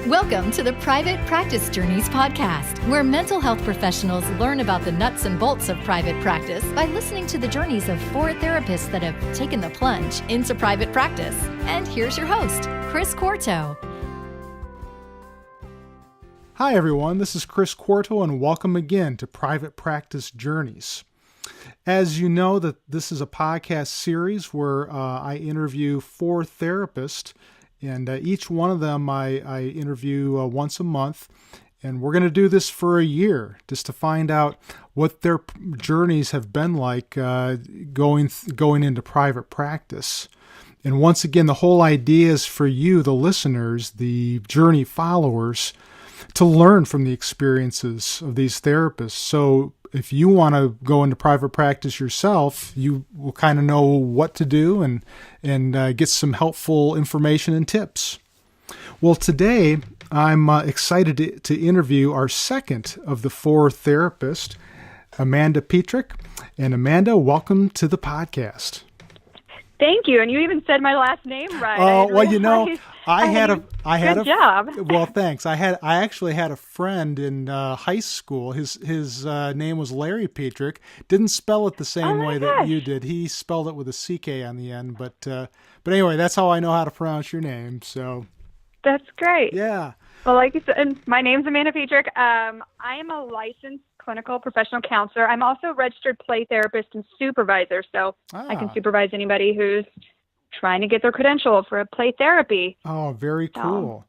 Welcome to the Private Practice Journeys podcast, where mental health professionals learn about the nuts and bolts of private practice by listening to the journeys of 4 therapists that have taken the plunge into private practice. And here's your host, Chris Quarto. Hi, everyone. This is Chris Quarto, and welcome again to Private Practice Journeys. As you know, that this is a podcast series where I interview 4 therapists, and each one of them I interview once a month. And we're going to do this for a year just to find out what their journeys have been like going into private practice. And once again, the whole idea is for you, the listeners, the journey followers, to learn from the experiences of these therapists. So if you want to go into private practice yourself, you will kind of know what to do and get some helpful information and tips. Well, today I'm excited to interview our second of the 4 therapists, Amanda Petrik. And Amanda, welcome to the podcast. Thank you, and you even said my last name right. Oh, well, you know, Good job. Well, thanks. I actually had a friend in high school. His name was Larry Petrik. Didn't spell it the same way that you did. He spelled it with a CK on the end. But anyway, that's how I know how to pronounce your name. So that's great. Yeah. Well, like you said, my name's Amanda Petrik. I am a licensed clinical professional counselor. I'm also a registered play therapist and supervisor, so I can supervise anybody who's trying to get their credential for a play therapy. Oh, very cool.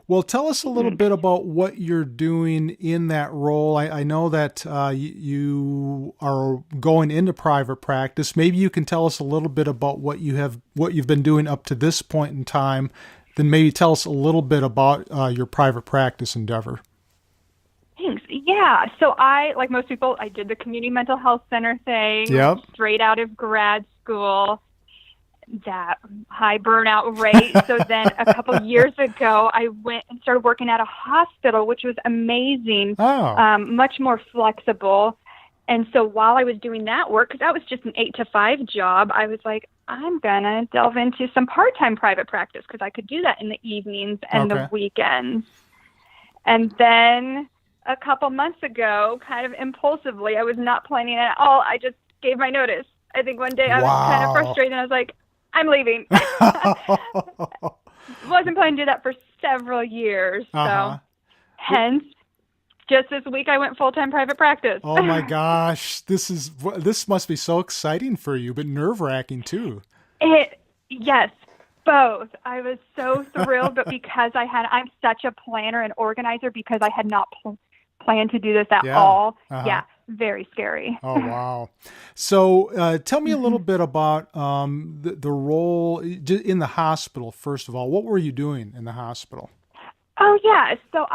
Well, tell us a little bit about what you're doing in that role. I know that you are going into private practice. Maybe you can tell us a little bit about what you've been doing up to this point in time. Then maybe tell us a little bit about your private practice endeavor. Thanks. Yeah. So like most people, I did the community mental health center thing straight out of grad school. That high burnout rate. So then a couple years ago, I went and started working at a hospital, which was amazing, much more flexible. And so while I was doing that work, because that was just an 8-to-5 job, I was like, I'm going to delve into some part-time private practice because I could do that in the evenings and the weekends. And then a couple months ago, kind of impulsively, I was not planning it at all. I just gave my notice. I think one day I was kind of frustrated and I was like, I'm leaving. Wasn't planning to do that for several years. So hence, just this week I went full-time private practice. Oh my gosh. This must be so exciting for you, but nerve-wracking too. Yes, both. I was so thrilled, but because I'm such a planner and organizer because I had not planned to do this at all. Yeah. Very scary. Oh, wow. So tell me a little bit about the role in the hospital, first of all. What were you doing in the hospital? Oh, yeah. So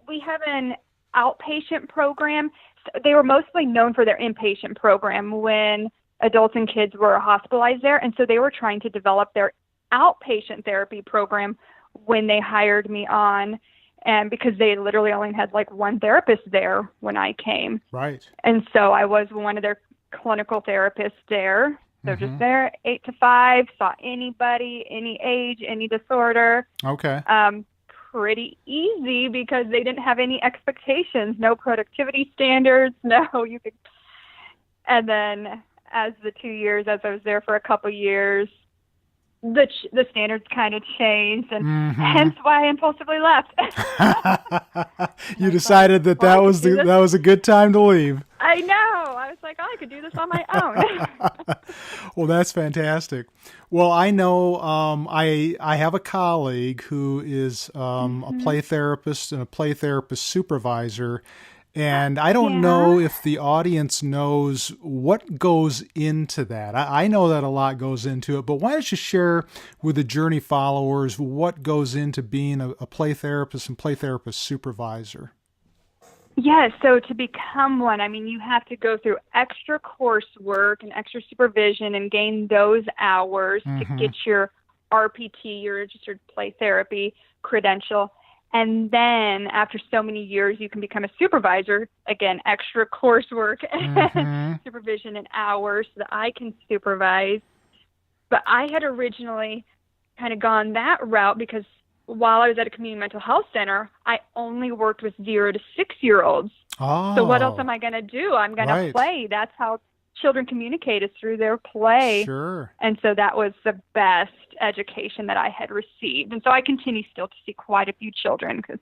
we have an outpatient program. So they were mostly known for their inpatient program when adults and kids were hospitalized there. And so they were trying to develop their outpatient therapy program when they hired me on. And because they literally only had like one therapist there when I came. Right. And so I was one of their clinical therapists there. So just there, 8-to-5, saw anybody, any age, any disorder. Okay. Pretty easy because they didn't have any expectations, no productivity standards, And then as I was there for a couple years, the standards kind of changed, and hence why I impulsively left. You decided that was a good time to leave. I know. I was like, I could do this on my own. Well, that's fantastic. Well, I know I have a colleague who is a play therapist and a play therapist supervisor. And I don't know if the audience knows what goes into that. I know that a lot goes into it, but why don't you share with the journey followers what goes into being a play therapist and play therapist supervisor? Yes, so to become one, you have to go through extra coursework and extra supervision and gain those hours to get your RPT, your registered play therapy credential. And then after so many years, you can become a supervisor. Again, extra coursework and supervision and hours so that I can supervise. But I had originally kind of gone that route because while I was at a community mental health center, I only worked with 0 to 6-year-olds. Oh. So what else am I going to do? I'm going to play. That's how children communicate, is through their play. Sure. And so that was the best education that I had received. And so I continue still to see quite a few children, because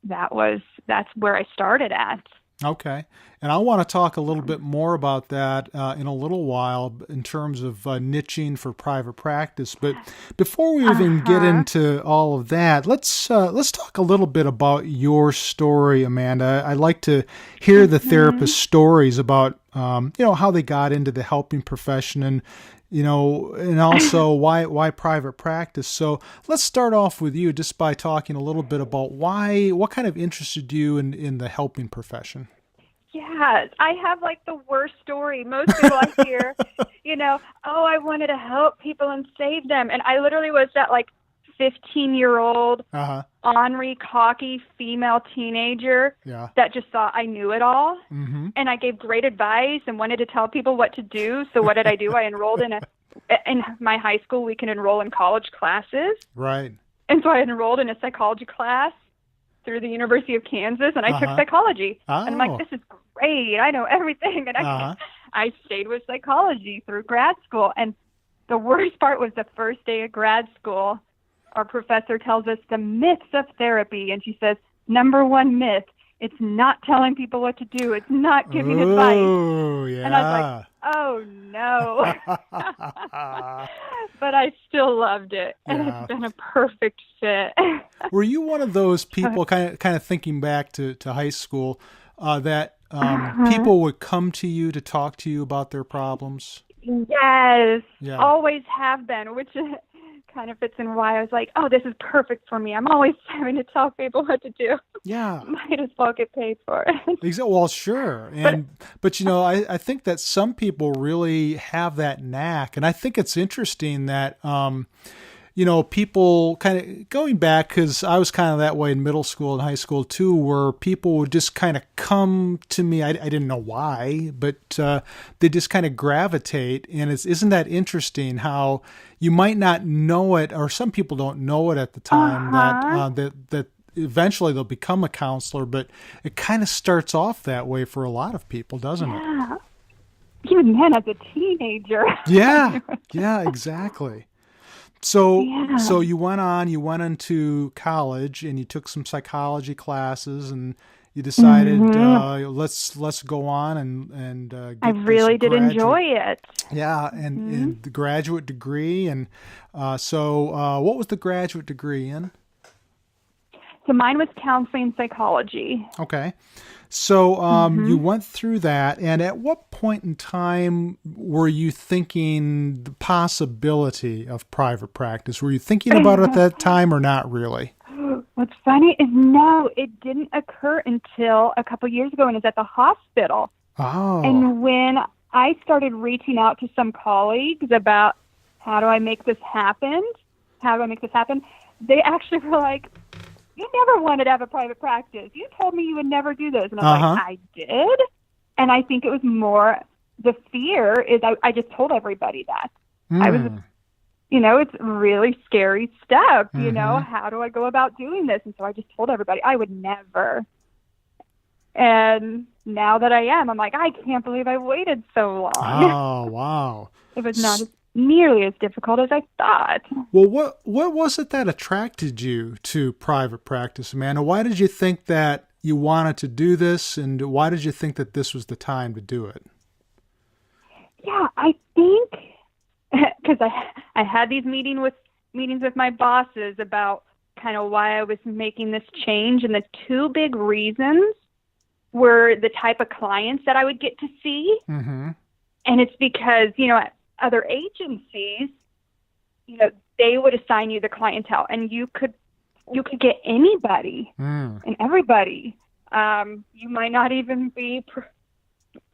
that's where I started at. Okay. And I want to talk a little bit more about that in a little while in terms of niching for private practice. But before we even get into all of that, let's talk a little bit about your story, Amanda. I like to hear the therapist stories about how they got into the helping profession, and and also why private practice. So let's start off with you just by talking a little bit about what kind of interested you in the helping profession. Yeah, I have like the worst story. Most people I hear, I wanted to help people and save them. And I literally was that like 15-year-old, ornery, cocky female teenager that just thought I knew it all. Mm-hmm. And I gave great advice and wanted to tell people what to do. So what did I do? I enrolled in my high school, we can enroll in college classes. Right. And so I enrolled in a psychology class through the University of Kansas, and I took psychology. Oh. And I'm like, this is great. I know everything. And I stayed with psychology through grad school. And the worst part was the first day of grad school, our professor tells us the myths of therapy. And she says, number one myth, it's not telling people what to do. It's not giving advice. Yeah. And I was like, oh, no. But I still loved it. And it's been a perfect fit. Were you one of those people, kind of thinking back to high school, that people would come to you to talk to you about their problems? Yes. Yeah. Always have been, which kind of fits in why I was like, oh, this is perfect for me. I'm always having to tell people what to do. Yeah. Might as well get paid for it. Well, sure. But I think that some people really have that knack. And I think it's interesting that, people kind of going back, because I was kind of that way in middle school and high school too, where people would just kind of come to me. I didn't know why, but they just kind of gravitate. And isn't that interesting how you might not know it, or some people don't know it at the time, that eventually they'll become a counselor, but it kind of starts off that way for a lot of people, doesn't it? Even then, as a teenager. Yeah, exactly. So you went into college and you took some psychology classes, and you decided let's go on and get I really did enjoy it. Yeah, and the graduate degree, and so what was the graduate degree in? So mine was counseling psychology. Okay. So you went through that, and at what point in time were you thinking the possibility of private practice? Were you thinking about it at that time or not really? What's funny is no, it didn't occur until a couple years ago when I was at the hospital. Oh. And when I started reaching out to some colleagues about how do I make this happen, they actually were like, you never wanted to have a private practice. You told me you would never do this. And I was like, I did. And I think it was more the fear is I just told everybody that. I was, it's a really scary step, how do I go about doing this? And so I just told everybody I would never. And now that I am, I'm like, I can't believe I waited so long. Oh, wow. It was not nearly as difficult as I thought. Well, what was it that attracted you to private practice, Amanda? Why did you think that you wanted to do this, and why did you think that this was the time to do it? Yeah, I think because I had these meetings with my bosses about kind of why I was making this change, and the two big reasons were the type of clients that I would get to see, and it's because other agencies, they would assign you the clientele, and you could get anybody and everybody. You might not even be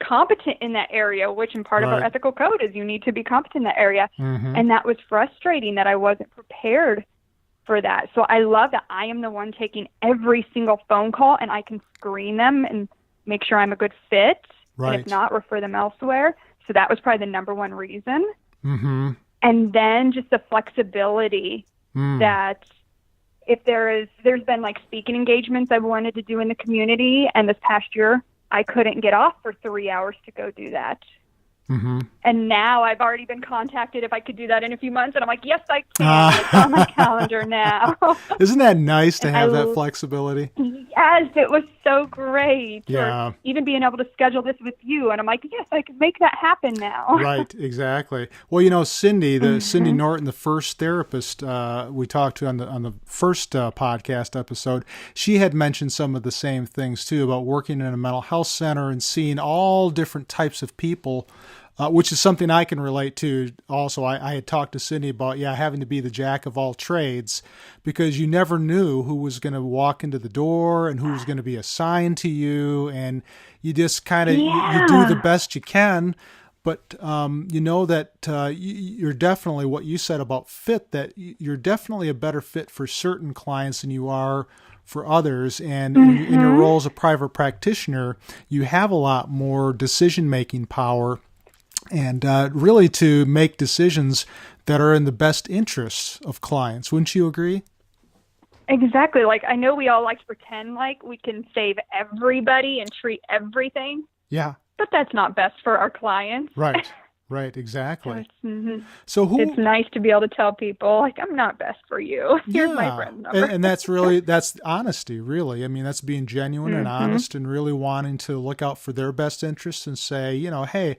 competent in that area, which in part of our ethical code is you need to be competent in that area. And that was frustrating that I wasn't prepared for that. So I love that I am the one taking every single phone call, and I can screen them and make sure I'm a good fit. And if not, refer them elsewhere. So that was probably the number one reason. And then just the flexibility that if there's been like speaking engagements I've wanted to do in the community, and this past year I couldn't get off for 3 hours to go do that. Mm-hmm. And now I've already been contacted if I could do that in a few months. And I'm like, yes, I can. It's on my calendar now. Isn't that nice to have that flexibility? Yes, it was so great. Yeah. Or even being able to schedule this with you. And I'm like, yes, I can make that happen now. Right, exactly. Well, Cindy, Cindy Norton, the first therapist we talked to on the first podcast episode, she had mentioned some of the same things too about working in a mental health center and seeing all different types of people. Which is something I can relate to also. I had talked to Cindy about, having to be the jack of all trades, because you never knew who was going to walk into the door and who was going to be assigned to you. And you just kind of, you do the best you can. But you know that you're definitely, what you said about fit, that you're definitely a better fit for certain clients than you are for others. And in your role as a private practitioner, you have a lot more decision-making power, and really to make decisions that are in the best interests of clients. Wouldn't you agree? Exactly. Like, I know we all like to pretend like we can save everybody and treat everything. Yeah. But that's not best for our clients. Right, exactly. Mm-hmm. So it's nice to be able to tell people, like, I'm not best for you. Here's my friend's number. And that's honesty, really. I mean, that's being genuine and honest and really wanting to look out for their best interests and say, hey,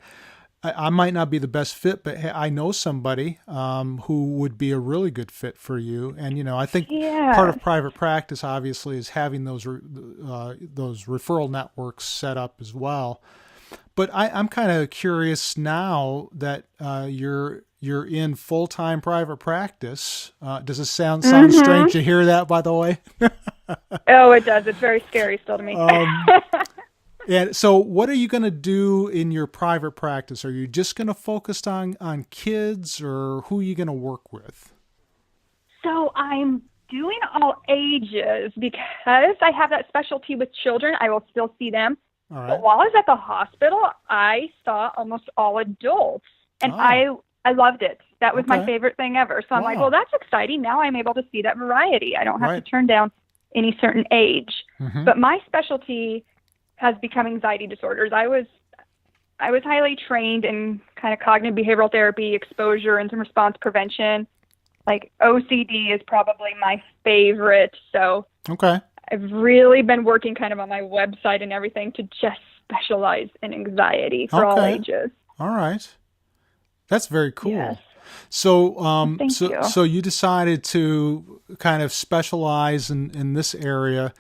I might not be the best fit, but hey, I know somebody who would be a really good fit for you. And, I think part of private practice, obviously, is having those referral networks set up as well. But I'm kind of curious now that you're in full-time private practice. Does it sound strange to hear that, by the way? Oh, it does. It's very scary still to me. And so what are you going to do in your private practice? Are you just going to focus on kids, or who are you going to work with? So I'm doing all ages because I have that specialty with children. I will still see them. All right. But while I was at the hospital, I saw almost all adults, and I loved it. That was my favorite thing ever. So I'm like, well, that's exciting. Now I'm able to see that variety. I don't have to turn down any certain age. Mm-hmm. But my specialty has become anxiety disorders. I was highly trained in kind of cognitive behavioral therapy, exposure, and some response prevention. Like OCD is probably my favorite. So I've really been working kind of on my website and everything to just specialize in anxiety for all ages. All right. That's very cool. Yes. So, Thank you. So you decided to kind of specialize in this area.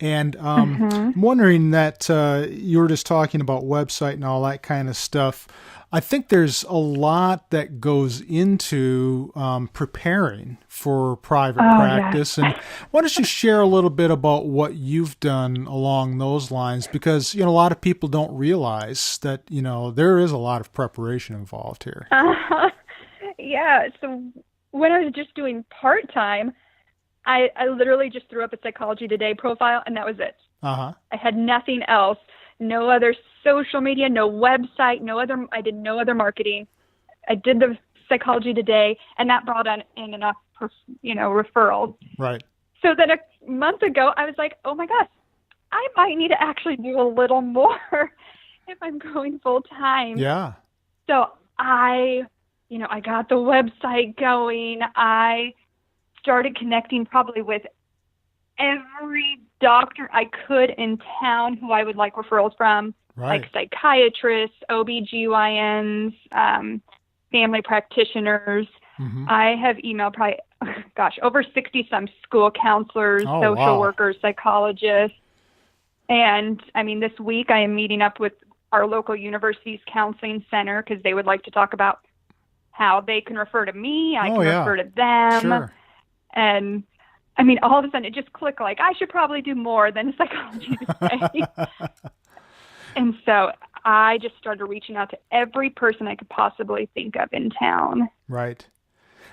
And I'm wondering that you were just talking about website and all that kind of stuff. I think there's a lot that goes into preparing for private practice. And why don't you share a little bit about what you've done along those lines? Because, a lot of people don't realize that, there is a lot of preparation involved here. Yeah. So when I was just doing part-time, I literally just threw up a Psychology Today profile, and that was it. I had nothing else. No other social media, no website, I did no other marketing. I did the Psychology Today, and that brought in enough, referrals. Right. So then a month ago, I was like, oh my gosh, I might need to actually do a little more if I'm going full time. Yeah. So I got the website going. I started connecting probably with every doctor I could in town who I would like referrals from, like psychiatrists, OBGYNs, family practitioners. I have emailed probably, over 60-some school counselors, social workers, psychologists. And, this week I am meeting up with our local university's counseling center because they would like to talk about how they can refer to me. I can refer to them. Sure. And all of a sudden it just clicked, like, I should probably do more than Psychology Today. And so I just started reaching out to every person I could possibly think of in town. Right.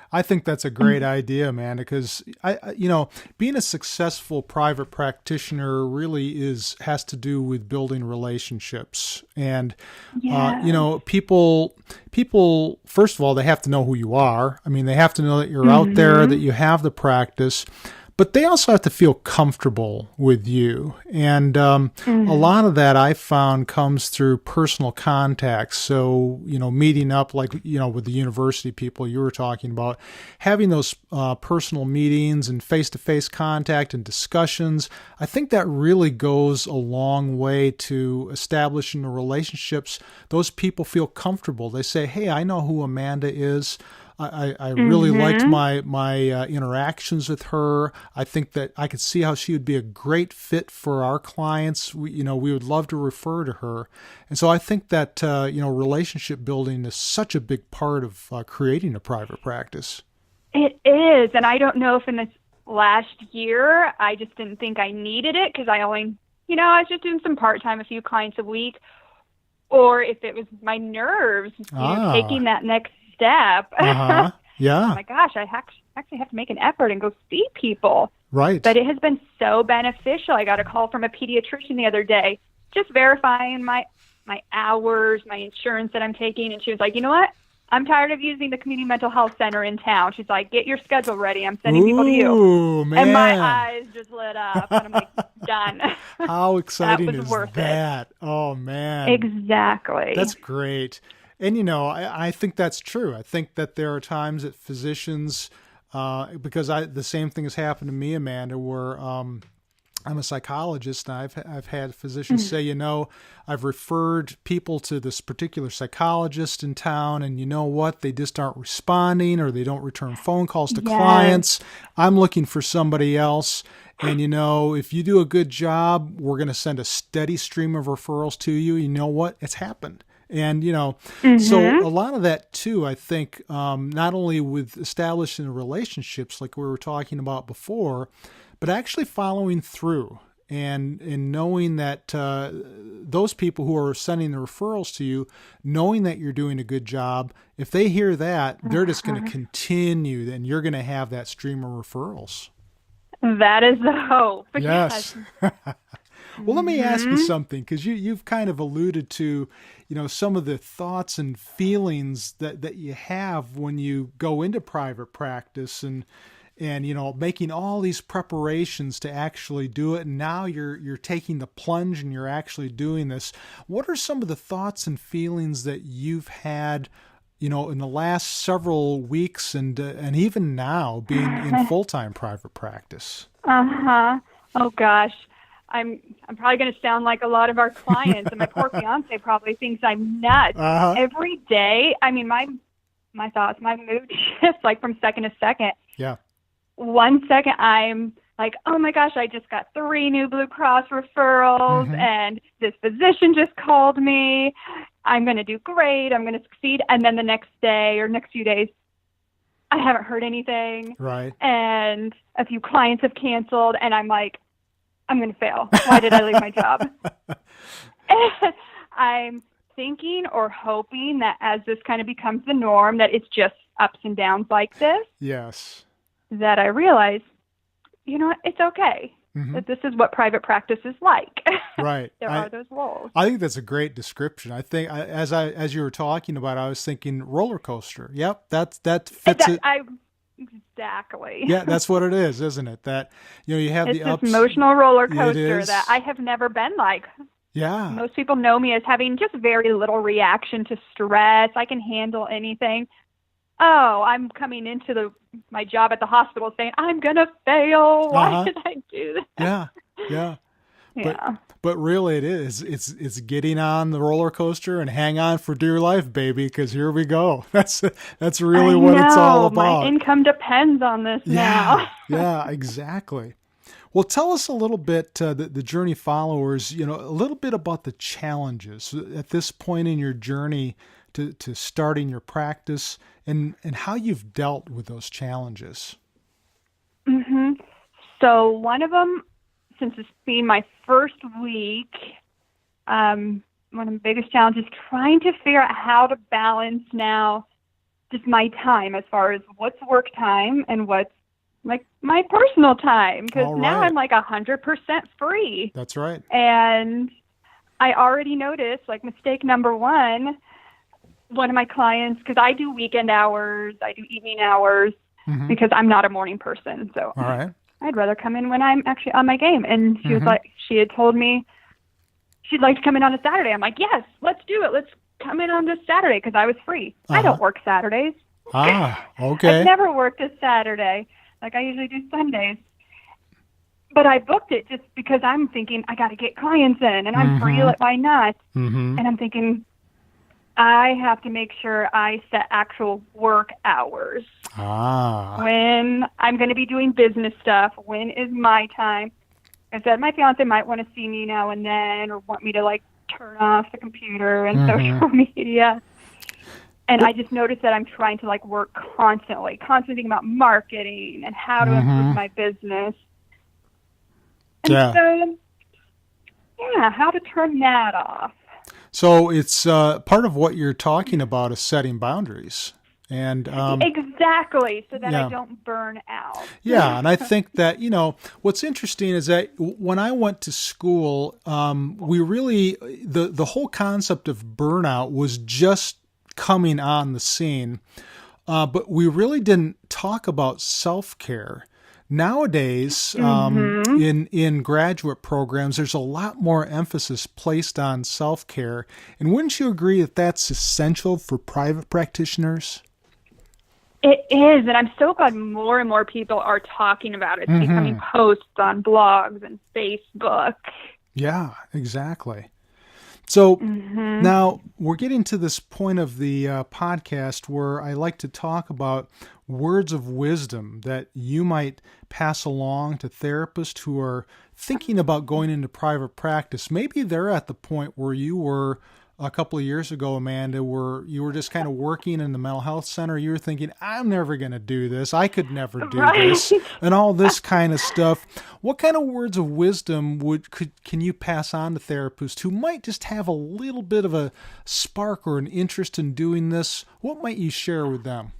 I think that's a great idea, Amanda, because being a successful private practitioner really has to do with building relationships. And people first of all, they have to know who you are. They have to know that you're out there, that you have the practice. But they also have to feel comfortable with you. And a lot of that I found comes through personal contacts. So, meeting up like, with the university people you were talking about, having those personal meetings and face-to-face contact and discussions, I think that really goes a long way to establishing the relationships. Those people feel comfortable. They say, hey, I know who Amanda is. I really liked my interactions with her. I think that I could see how she would be a great fit for our clients. We would love to refer to her. And so I think that, relationship building is such a big part of creating a private practice. It is. And I don't know if in this last year, I just didn't think I needed it because I only, I was just doing some part-time, a few clients a week, or if it was my nerves, taking that next step. Yeah. Oh my gosh, I actually have to make an effort and go see people. Right. But it has been so beneficial. I got a call from a pediatrician the other day, just verifying my hours, my insurance that I'm taking. And she was like, you know what? I'm tired of using the community mental health center in town. She's like, get your schedule ready. I'm sending people to you. Ooh, man. And my eyes just lit up. And I'm like, done. How exciting is worth that? Oh, man. Exactly. That's great. And, I think that's true. I think that there are times that physicians, because the same thing has happened to me, Amanda, where I'm a psychologist, and I've had physicians say, I've referred people to this particular psychologist in town, and you know what? They just aren't responding, or they don't return phone calls to clients. I'm looking for somebody else. And, if you do a good job, we're going to send a steady stream of referrals to you. You know what? It's happened. And, so a lot of that too, I think, not only with establishing relationships like we were talking about before, but actually following through and knowing that those people who are sending the referrals to you, knowing that you're doing a good job, if they hear that, they're just going to continue, and you're going to have that stream of referrals. That is the hope. Yes. Well, let me ask you something, because you've kind of alluded to, some of the thoughts and feelings that you have when you go into private practice and making all these preparations to actually do it. And now you're taking the plunge and you're actually doing this. What are some of the thoughts and feelings that you've had, in the last several weeks and even now being in full-time private practice? Oh gosh. I'm probably going to sound like a lot of our clients, and my poor fiance probably thinks I'm nuts. Every day, I mean, my thoughts, my mood shifts like from second to second. Yeah. 1 second, I'm like, oh my gosh, I just got 3 new Blue Cross referrals, and this physician just called me. I'm going to do great. I'm going to succeed. And then the next day or next few days, I haven't heard anything. Right. And a few clients have canceled, and I'm like, I'm going to fail. Why did I leave my job? I'm thinking or hoping that as this kind of becomes the norm, that it's just ups and downs like this. Yes. That I realize, it's okay. That this is what private practice is like. Right. There are those lulls. I think that's a great description. I think as you were talking about, I was thinking roller coaster. Yep. That fits it. Exactly. Yeah, that's what it is, isn't it? That, you have it's the ups. This emotional roller coaster that I have never been like. Yeah. Most people know me as having just very little reaction to stress. I can handle anything. Oh, I'm coming into my job at the hospital saying, I'm going to fail. Why did I do that? Yeah. But really it is. It's getting on the roller coaster and hang on for dear life, baby, because here we go. That's really what it's all about. My income depends on this now. Yeah, exactly. Well, tell us a little bit, the Journey followers, a little bit about the challenges at this point in your journey to starting your practice and how you've dealt with those challenges. So one of them, since it's been my first week, one of the biggest challenges is trying to figure out how to balance now just my time as far as what's work time and what's like my personal time. Because now I'm like 100% free. That's right. And I already noticed, like, mistake number one of my clients, because I do weekend hours, I do evening hours, because I'm not a morning person. So all right. I'd rather come in when I'm actually on my game. And she was like, she had told me she'd like to come in on a Saturday. I'm like, yes, let's do it. Let's come in on this Saturday because I was free. I don't work Saturdays. Okay. I've never worked a Saturday. Like I usually do Sundays. But I booked it just because I'm thinking I got to get clients in and I'm free. Like, why not? And I'm thinking I have to make sure I set actual work hours. When I'm going to be doing business stuff, when is my time? I said my fiance might want to see me now and then or want me to like turn off the computer and social media. And I just noticed that I'm trying to like work constantly thinking about marketing and how to improve my business. And so, how to turn that off. So it's part of what you're talking about is setting boundaries. And exactly, so that I don't burn out. Yeah, and I think that, what's interesting is that when I went to school, we really, the whole concept of burnout was just coming on the scene, but we really didn't talk about self-care. Nowadays, in graduate programs, there's a lot more emphasis placed on self-care. And wouldn't you agree that that's essential for private practitioners? It is, and I'm so glad more and more people are talking about it. It's becoming posts on blogs and Facebook. Yeah, exactly. So now we're getting to this point of the podcast where I like to talk about words of wisdom that you might pass along to therapists who are thinking about going into private practice. Maybe they're at the point where you were a couple of years ago, Amanda, where you were just kind of working in the mental health center. You were thinking, I'm never going to do this. I could never do this, and all this kind of stuff. What kind of words of wisdom can you pass on to therapists who might just have a little bit of a spark or an interest in doing this? What might you share with them?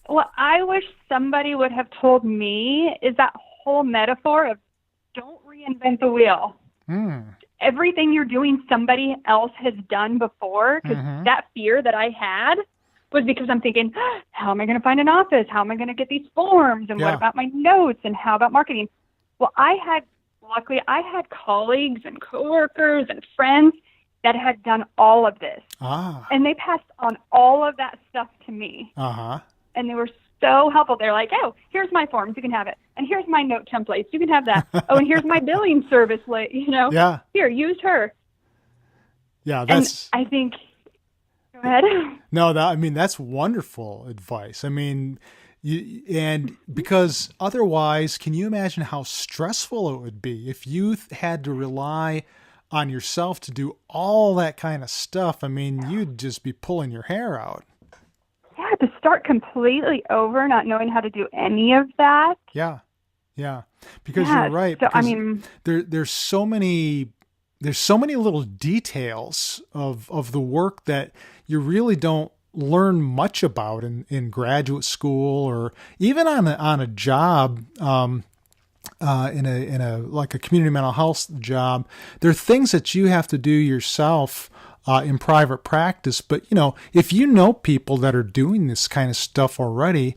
What I wish somebody would have told me is that whole metaphor of don't reinvent the wheel. Everything you're doing, somebody else has done before. Because that fear that I had was because I'm thinking, how am I going to find an office? How am I going to get these forms? And what about my notes? And how about marketing? Well, luckily, I had colleagues and coworkers and friends that had done all of this. And they passed on all of that stuff to me. And they were so helpful. They're like, oh, here's my forms. You can have it. And here's my note templates. You can have that. Oh, and here's my billing service. Here, use her. Yeah, that's... And I think... Go ahead. No, that's wonderful advice. Because otherwise, can you imagine how stressful it would be if you had to rely on yourself to do all that kind of stuff? You'd just be pulling your hair out. Yeah, to start completely over, not knowing how to do any of that. Yeah. Because you're right. So, there's so many little details of the work that you really don't learn much about in graduate school or even on a job. In a like a community mental health job, there are things that you have to do yourself in private practice. But, if you know people that are doing this kind of stuff already,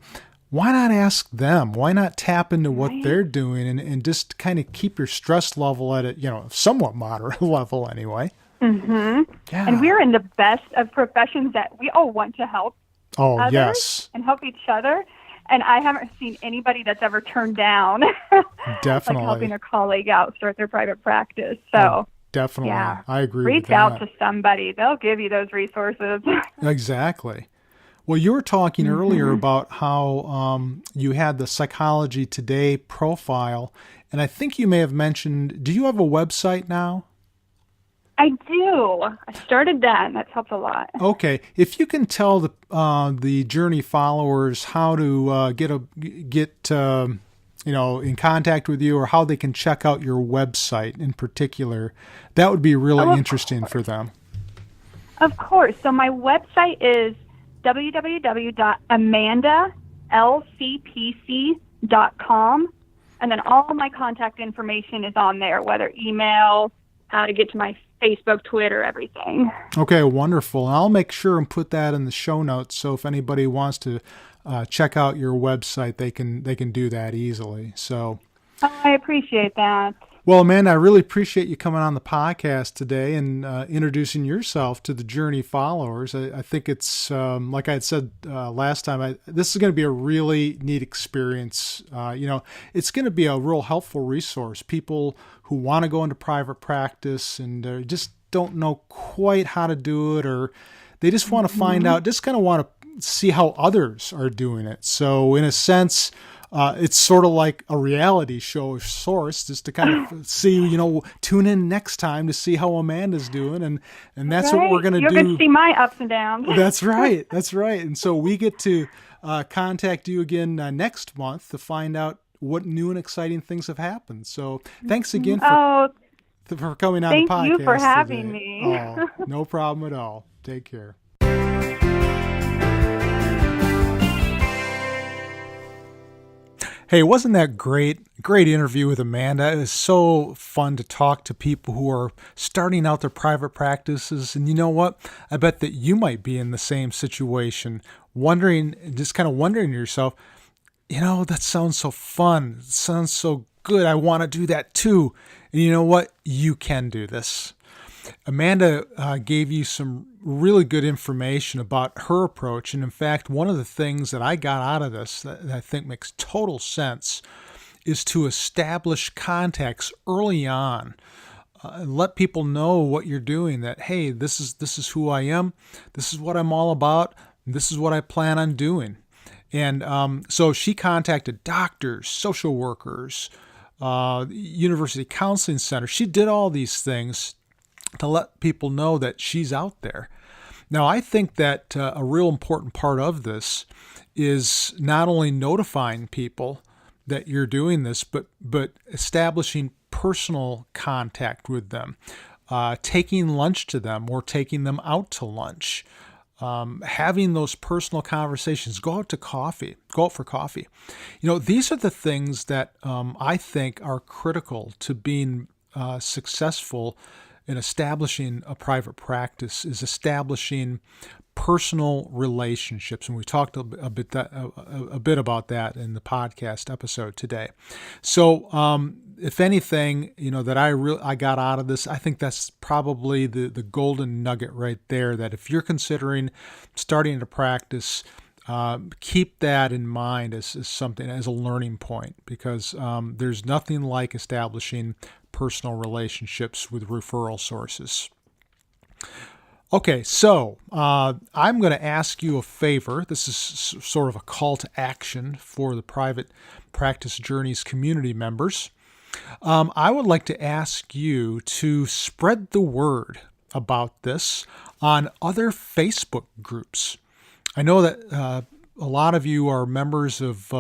why not ask them? Why not tap into what they're doing and just kind of keep your stress level at a, somewhat moderate level anyway? Yeah. And we're in the best of professions that we all want to help others and help each other. And I haven't seen anybody that's ever turned down definitely like helping a colleague out start their private practice. So definitely. Yeah. I agree with that. Reach out to somebody. They'll give you those resources. Exactly. Well, you were talking earlier about how you had the Psychology Today profile, and I think you may have mentioned, do you have a website now? I do. I started that, and that's helped a lot. Okay. If you can tell the Journey followers how to get in contact with you or how they can check out your website in particular, that would be really interesting for them. Of course. So my website is www.amandalcpc.com, and then all my contact information is on there, whether email, how to get to my Facebook, Twitter, everything. Okay, wonderful. And I'll make sure and put that in the show notes, so if anybody wants to check out your website, they can do that easily. So, I appreciate that. Well, Amanda, I really appreciate you coming on the podcast today and introducing yourself to the Journey followers. I think it's, like I had said last time, this is going to be a really neat experience. It's going to be a real helpful resource. People who want to go into private practice and just don't know quite how to do it, or they just want to find out, just kind of want to see how others are doing it. So in a sense, it's sort of like a reality show of sorts, just to kind of see, tune in next time to see how Amanda's doing. And that's what we're going to do. You're going to see my ups and downs. That's right. That's right. And so we get to contact you again next month to find out what new and exciting things have happened. So thanks again for coming on the podcast. Thank you for having today. me. Oh, no problem at all. Take care. Hey, wasn't that great? Great interview with Amanda. It was so fun to talk to people who are starting out their private practices. And you know what? I bet that you might be in the same situation, wondering to yourself, that sounds so fun. It sounds so good. I want to do that too. And you know what? You can do this. Amanda gave you some really good information about her approach. And in fact, one of the things that I got out of this that I think makes total sense is to establish contacts early on. And let people know what you're doing, that, hey, this is who I am. This is what I'm all about. This is what I plan on doing. And so she contacted doctors, social workers, university counseling centers. She did all these things to let people know that she's out there. Now, I think that a real important part of this is not only notifying people that you're doing this, but establishing personal contact with them, taking lunch to them or taking them out to lunch, having those personal conversations, go out for coffee. These are the things that I think are critical to being successful in establishing a private practice, is establishing personal relationships, and we talked a bit about that in the podcast episode today. So, if anything, that I got out of this, I think that's probably the golden nugget right there. That if you're considering starting to practice, keep that in mind as something, as a learning point, because there's nothing like establishing personal relationships with referral sources. Okay, so I'm going to ask you a favor. This is sort of a call to action for the Private Practice Journeys community members. I would like to ask you to spread the word about this on other Facebook groups. I know that a lot of you are members of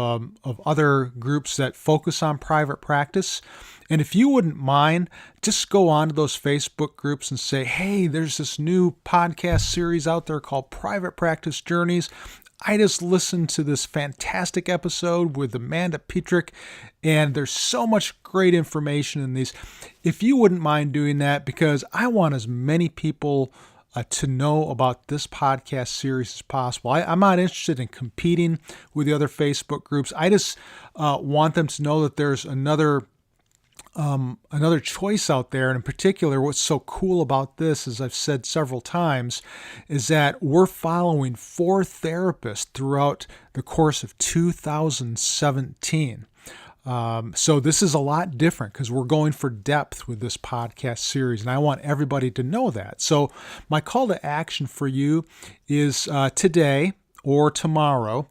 other groups that focus on private practice. And if you wouldn't mind, just go on to those Facebook groups and say, hey, there's this new podcast series out there called Private Practice Journeys. I just listened to this fantastic episode with Amanda Petrik, and there's so much great information in these. If you wouldn't mind doing that, because I want as many people to know about this podcast series as possible. I'm not interested in competing with the other Facebook groups. I just want them to know that there's another choice out there. And in particular, what's so cool about this, as I've said several times, is that we're following 4 therapists throughout the course of 2017. So this is a lot different because we're going for depth with this podcast series, and I want everybody to know that. So my call to action for you is today or tomorrow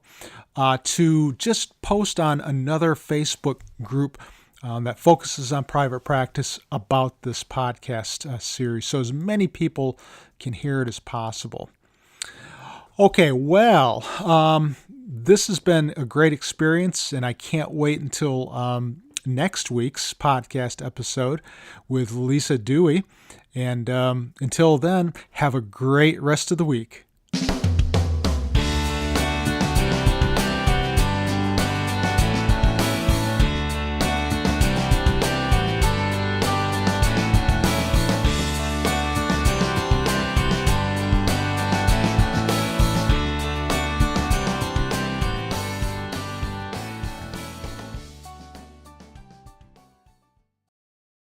to just post on another Facebook group that focuses on private practice about this podcast series, so as many people can hear it as possible. Okay, well, this has been a great experience, and I can't wait until next week's podcast episode with Lisa Dewey. And until then, have a great rest of the week.